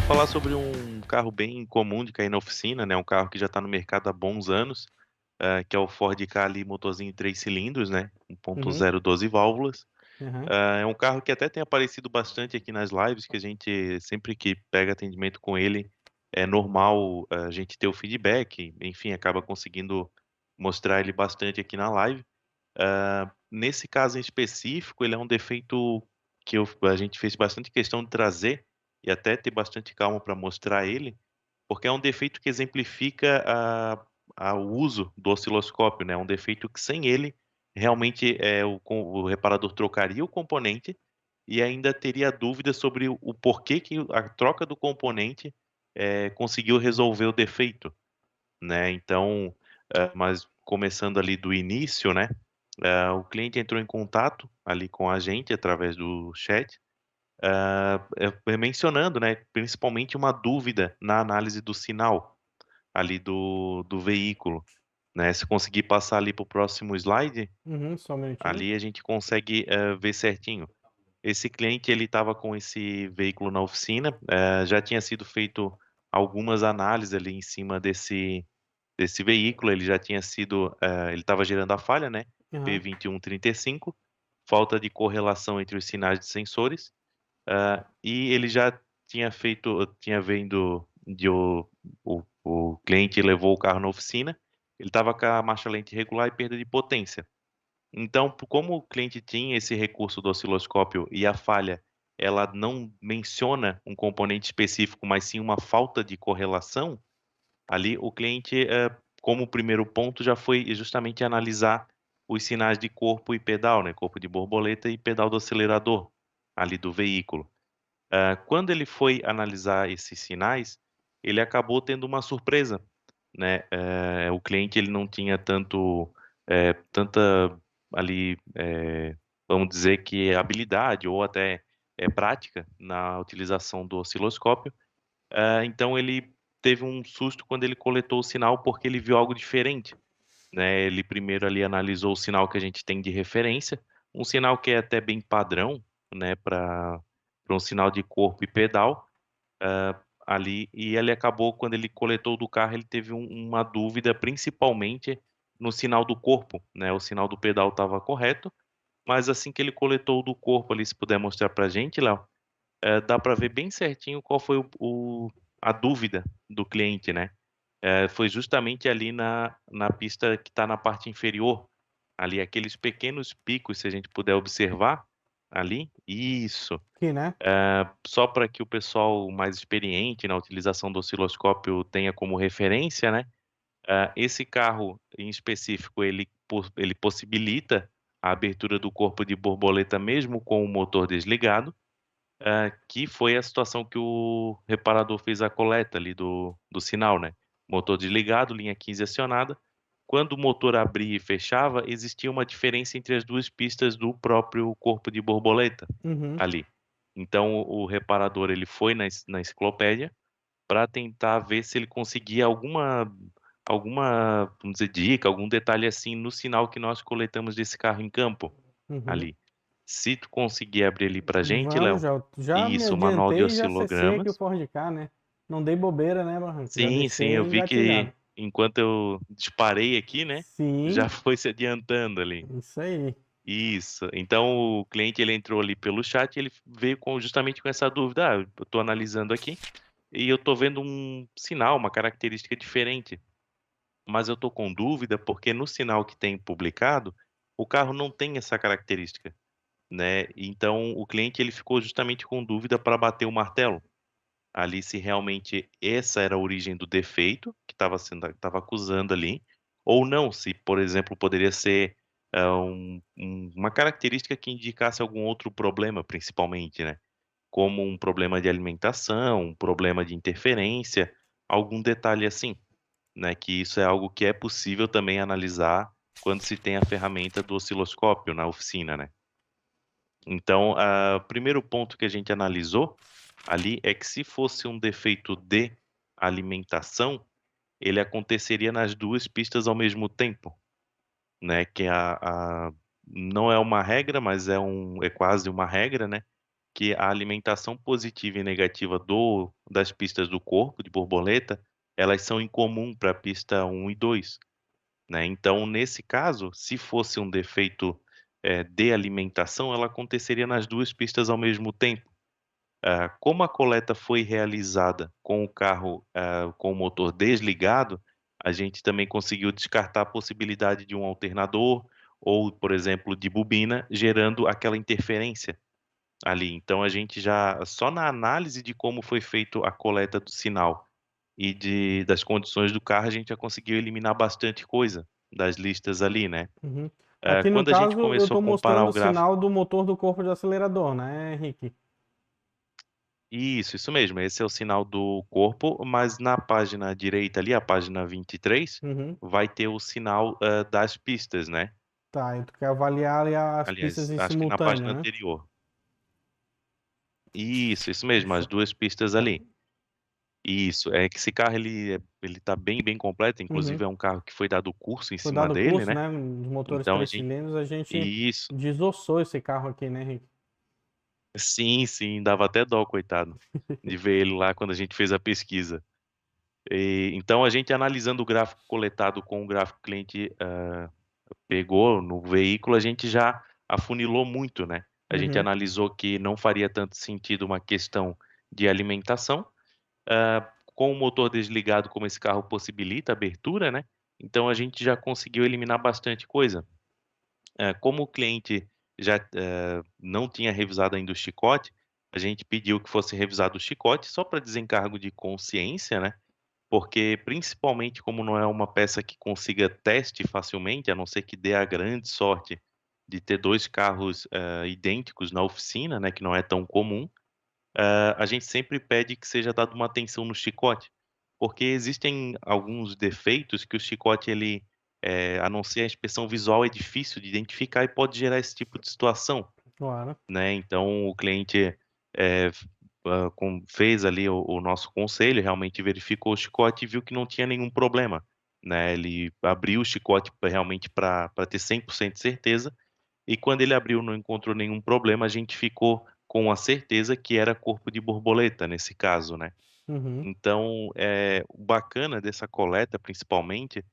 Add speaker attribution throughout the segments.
Speaker 1: falar sobre um carro bem comum de cair na oficina, né, um carro que já está no mercado há bons anos, que é o Ford Ka ali motorzinho 3 cilindros, né,
Speaker 2: Uhum,
Speaker 1: 1.0 12 válvulas.
Speaker 2: aham.
Speaker 1: É um carro que até tem aparecido bastante aqui nas lives, que a gente sempre que pega atendimento com ele, é normal a gente ter o feedback, enfim, acaba conseguindo mostrar ele bastante aqui na live. Nesse caso em específico, ele é um defeito que a gente fez bastante questão de trazer, e até ter bastante calma para mostrar ele, porque é um defeito que exemplifica o uso do osciloscópio, né, é um defeito que sem ele, realmente, o reparador trocaria o componente, e ainda teria dúvida sobre o porquê que a troca do componente, conseguiu resolver o defeito, né. Então, mas começando ali do início, né, o cliente entrou em contato ali com a gente através do chat, mencionando, né, principalmente uma dúvida na análise do sinal ali do veículo, né. Se conseguir passar ali para o próximo slide,
Speaker 2: Uhum, só um minutinho.
Speaker 1: ali a gente consegue, ver certinho. Esse cliente ele estava com esse veículo na oficina, já tinha sido feito algumas análises ali em cima desse veículo, ele já tinha sido, ele estava gerando a falha, né,
Speaker 2: Aham.
Speaker 1: P2135, falta de correlação entre os sinais de sensores, e ele já tinha vindo de o cliente levou o carro na oficina, ele estava com a marcha lenta irregular e perda de potência. Então, como o cliente tinha esse recurso do osciloscópio e a falha, ela não menciona um componente específico, mas sim uma falta de correlação, ali o cliente, como primeiro ponto já foi justamente analisar os sinais de corpo e pedal, né, corpo de borboleta e pedal do acelerador, ali do veículo. Quando ele foi analisar esses sinais, ele acabou tendo uma surpresa, né, o cliente ele não tinha tanta ali, vamos dizer que habilidade ou até, prática na utilização do osciloscópio, então ele teve um susto quando ele coletou o sinal, porque ele viu algo diferente, né, ele primeiro ali analisou o sinal que a gente tem de referência, um sinal que é até bem padrão, né, para um sinal de corpo e pedal, ali, e ele acabou quando ele coletou do carro, ele teve uma dúvida, principalmente no sinal do corpo, né, o sinal do pedal estava correto, mas assim que ele coletou do corpo ali, se puder mostrar pra gente, Léo, dá para ver bem certinho qual foi a dúvida do cliente, né. Foi justamente ali na pista que está na parte inferior, ali aqueles pequenos picos, se a gente puder observar, ali isso.
Speaker 2: Aqui, né?
Speaker 1: Só para que o pessoal mais experiente na utilização do osciloscópio tenha como referência, né, esse carro em específico, ele possibilita a abertura do corpo de borboleta mesmo com o motor desligado, que foi a situação que o reparador fez a coleta ali do sinal, né. Motor desligado, linha 15 acionada, quando o motor abria e fechava, existia uma diferença entre as 2 pistas do próprio corpo de borboleta,
Speaker 2: Uhum.
Speaker 1: ali. Então o reparador ele foi na enciclopédia, para tentar ver se ele conseguia alguma, vamos dizer, dica, algum detalhe, assim, no sinal que nós coletamos desse carro em campo,
Speaker 2: Uhum.
Speaker 1: ali. Se tu conseguir abrir ali pra gente,
Speaker 2: Vamos,
Speaker 1: Léo,
Speaker 2: já me
Speaker 1: isso, o manual de
Speaker 2: adiantei e já acessei aqui o
Speaker 1: oscilogramas.
Speaker 2: Ford Ka, né? Não dei bobeira, né, Barranco? Já
Speaker 1: Sim, sim,
Speaker 2: deixei
Speaker 1: eu vi
Speaker 2: engatilhado.
Speaker 1: que enquanto eu disparei aqui, né, já
Speaker 2: Sim,
Speaker 1: foi se adiantando ali.
Speaker 2: isso aí.
Speaker 1: Isso. Então o cliente ele entrou ali pelo chat, ele veio justamente com essa dúvida: "Ah, eu tô analisando aqui, e eu tô vendo um sinal, uma característica diferente. Mas eu tô com dúvida, porque no sinal que tem publicado, o carro não tem essa característica, né, então o cliente ele ficou justamente com dúvida para bater o martelo, ali se realmente essa era a origem do defeito que estava acusando ali, ou não, se por exemplo poderia ser, uma característica que indicasse algum outro problema principalmente, né, como um problema de alimentação, um problema de interferência, algum detalhe assim. Né, que isso é algo que é possível também analisar quando se tem a ferramenta do osciloscópio na oficina, né. Então, o primeiro ponto que a gente analisou ali é que se fosse um defeito de alimentação, ele aconteceria nas 2 pistas ao mesmo tempo, né, que não é uma regra, mas é quase uma regra, né, que a alimentação positiva e negativa das pistas do corpo de borboleta, elas são em comum para a pista 1 e 2, né. Então, nesse caso, se fosse um defeito, de alimentação, ela aconteceria nas 2 pistas ao mesmo tempo. Como a coleta foi realizada com o carro, com o motor desligado, a gente também conseguiu descartar a possibilidade de um alternador ou, por exemplo, de bobina, gerando aquela interferência ali. Então a gente já só na análise de como foi feito a coleta do sinal e das condições do carro, a gente já conseguiu eliminar bastante coisa das listas ali, né.
Speaker 2: Uhum. Aqui no
Speaker 1: Quando a gente
Speaker 2: caso, eu
Speaker 1: começou a
Speaker 2: estou
Speaker 1: comparar
Speaker 2: mostrando
Speaker 1: o
Speaker 2: o
Speaker 1: gráfico.
Speaker 2: sinal do motor do corpo de acelerador, né, Henrique?
Speaker 1: Isso mesmo, esse é o sinal do corpo, mas na página direita ali, a página 23,
Speaker 2: Uhum.
Speaker 1: vai ter o sinal, das pistas, né.
Speaker 2: Tá, e tu quer avaliar ali as pistas
Speaker 1: Aliás,
Speaker 2: em
Speaker 1: acho que na
Speaker 2: simultâneo,
Speaker 1: página
Speaker 2: né?
Speaker 1: anterior. Isso mesmo, as
Speaker 2: Isso.
Speaker 1: 2 pistas
Speaker 2: Tá.
Speaker 1: ali. Isso, é que esse carro ele tá bem completo,
Speaker 2: Uhum.
Speaker 1: inclusive é um carro que foi dado curso em
Speaker 2: Foi
Speaker 1: cima
Speaker 2: dado o
Speaker 1: dele,
Speaker 2: curso,
Speaker 1: né,
Speaker 2: né, dos motores
Speaker 1: então a
Speaker 2: 3
Speaker 1: gente
Speaker 2: cilindros, a gente
Speaker 1: isso.
Speaker 2: desossou esse carro aqui, né, Henrique?
Speaker 1: Sim, dava até dó, coitado, de ver ele lá quando a gente fez a pesquisa. Então a gente analisando o gráfico coletado com o gráfico que o cliente, pegou no veículo, a gente já afunilou muito, né. A gente
Speaker 2: Uhum.
Speaker 1: analisou que não faria tanto sentido uma questão de alimentação, com o motor desligado, como esse carro possibilita a abertura, né, então a gente já conseguiu eliminar bastante coisa. Como o cliente já, não tinha revisado ainda o chicote, a gente pediu que fosse revisado o chicote só para desencargo de consciência, né, porque principalmente como não é uma peça que consiga teste facilmente, a não ser que dê a grande sorte de ter 2 carros, idênticos na oficina, né, que não é tão comum, a gente sempre pede que seja dado uma atenção no chicote, porque existem alguns defeitos que o chicote ele, a não ser a inspeção visual, é difícil de identificar e pode gerar esse tipo de situação,
Speaker 2: Claro.
Speaker 1: né. Então o cliente, fez ali o nosso conselho, realmente verificou o chicote e viu que não tinha nenhum problema, né. Ele abriu o chicote realmente para ter 100% de certeza, e quando ele abriu não encontrou nenhum problema, a gente ficou com a certeza que era corpo de borboleta nesse caso, né.
Speaker 2: Uhum.
Speaker 1: Então, o bacana dessa coleta principalmente,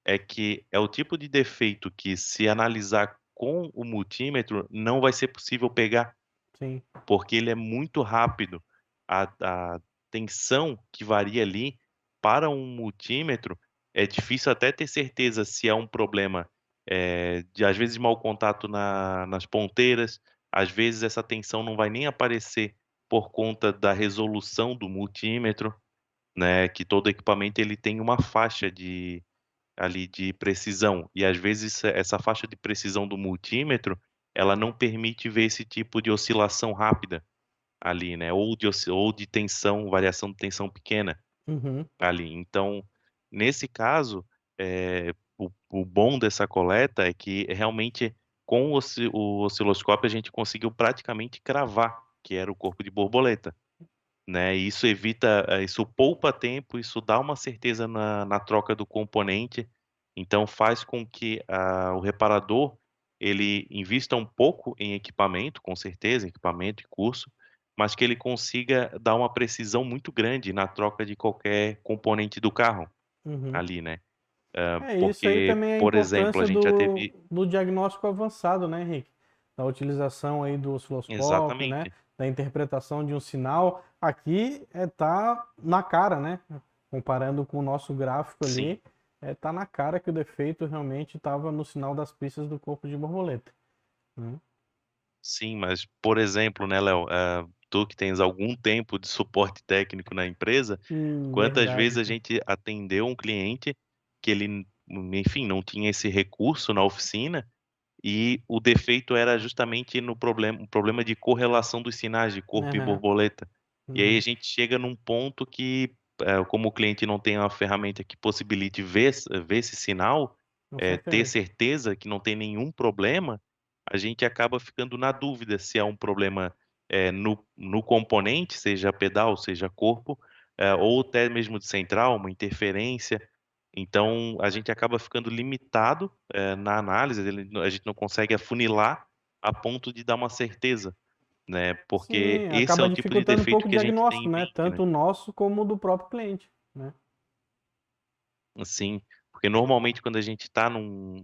Speaker 1: é que é o tipo de defeito que se analisar com o multímetro não vai ser possível pegar,
Speaker 2: Sim.
Speaker 1: porque ele é muito rápido. A tensão que varia ali, para um multímetro, é difícil até ter certeza se é um problema, de às vezes mau contato nas ponteiras, às vezes essa tensão não vai nem aparecer por conta da resolução do multímetro, né, que todo equipamento ele tem uma faixa ali de precisão, e às vezes essa faixa de precisão do multímetro, ela não permite ver esse tipo de oscilação rápida. Ali, né, ou de tensão, variação de tensão pequena,
Speaker 2: Uhum.
Speaker 1: ali. Então, nesse caso, o bom dessa coleta é que realmente com o osciloscópio a gente conseguiu praticamente cravar que era o corpo de borboleta, né, e isso evita, isso poupa tempo, isso dá uma certeza na troca do componente, então faz com que o reparador, ele invista um pouco em equipamento, com certeza, equipamento e curso, mas que ele consiga dar uma precisão muito grande na troca de qualquer componente do carro,
Speaker 2: Uhum.
Speaker 1: ali, né.
Speaker 2: É, isso aí
Speaker 1: Porque,
Speaker 2: também é a
Speaker 1: por exemplo, a
Speaker 2: importância
Speaker 1: gente já
Speaker 2: do
Speaker 1: teve
Speaker 2: do diagnóstico avançado, né, Henrique? Da utilização aí do osciloscópio, né,
Speaker 1: exatamente,
Speaker 2: da interpretação de um sinal. Aqui, tá na cara, né, comparando com o nosso gráfico
Speaker 1: sim.
Speaker 2: ali, tá na cara que o defeito realmente estava no sinal das pistas do corpo de borboleta, né.
Speaker 1: Sim, mas, por exemplo, né, Léo, tu que tens algum tempo de suporte técnico na empresa, quantas vezes
Speaker 2: Verdade,
Speaker 1: a
Speaker 2: cara.
Speaker 1: gente atendeu um cliente que ele, enfim, não tinha esse recurso na oficina e o defeito era justamente no problema um problema de correlação dos sinais de corpo e
Speaker 2: Aham.
Speaker 1: borboleta. E aí a
Speaker 2: Uhum.
Speaker 1: gente chega num ponto que, como o cliente não tem uma ferramenta que possibilite ver esse sinal,
Speaker 2: Com
Speaker 1: ter
Speaker 2: certeza.
Speaker 1: certeza que não tem nenhum problema, a gente acaba ficando na dúvida se é um problema, no componente, seja pedal, seja corpo, ou até mesmo de central, uma interferência. Então a gente acaba ficando limitado, na análise, a gente não consegue afunilar a ponto de dar uma certeza, né, porque
Speaker 2: Sim,
Speaker 1: esse é
Speaker 2: acaba
Speaker 1: o tipo de
Speaker 2: dificultando um
Speaker 1: defeito
Speaker 2: pouco o
Speaker 1: que a gente tem
Speaker 2: diagnóstico,
Speaker 1: em
Speaker 2: né,
Speaker 1: mente, né.
Speaker 2: tanto o nosso como o do próprio cliente, né.
Speaker 1: Sim, porque normalmente quando a gente está num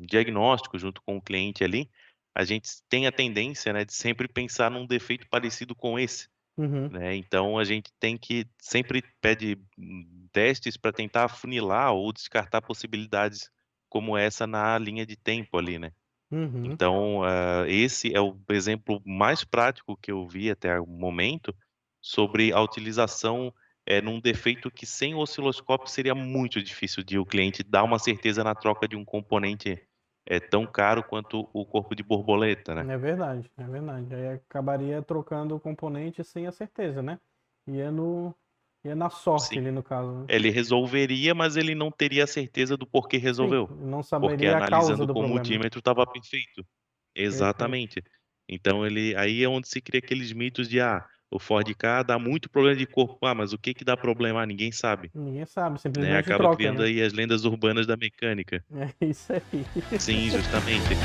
Speaker 1: diagnóstico junto com o cliente ali, a gente tem a tendência, né, de sempre pensar num defeito parecido com esse,
Speaker 2: Uhum,
Speaker 1: né, então a gente tem que sempre pede, testes para tentar afunilar ou descartar possibilidades como essa na linha de tempo ali, né.
Speaker 2: uhum,
Speaker 1: Então, esse é o exemplo mais prático que eu vi até o momento sobre a utilização, num defeito que sem o osciloscópio seria muito difícil de o cliente dar uma certeza na troca de um componente, tão caro quanto o corpo de borboleta, né.
Speaker 2: é verdade, é verdade. Aí acabaria trocando o componente sem a certeza, né. Ia no ia na sorte
Speaker 1: Sim.
Speaker 2: ali no caso, né.
Speaker 1: Ele resolveria, mas ele não teria a certeza do porquê
Speaker 2: Sim,
Speaker 1: resolveu,
Speaker 2: não
Speaker 1: porque
Speaker 2: saberia a causa
Speaker 1: analisando
Speaker 2: do
Speaker 1: com o
Speaker 2: problema.
Speaker 1: multímetro estava perfeito.
Speaker 2: Perfeito.
Speaker 1: Exatamente. Então ele aí é onde se cria aqueles mitos de: "Ah, o Ford Ka dá muito problema de corpo". Ah, mas o que que dá problema? Ah, ninguém sabe,
Speaker 2: Ninguém sabe,
Speaker 1: né,
Speaker 2: simplesmente
Speaker 1: acaba
Speaker 2: troca,
Speaker 1: criando
Speaker 2: né.
Speaker 1: aí as lendas urbanas da mecânica.
Speaker 2: É isso aí.
Speaker 1: Sim, justamente.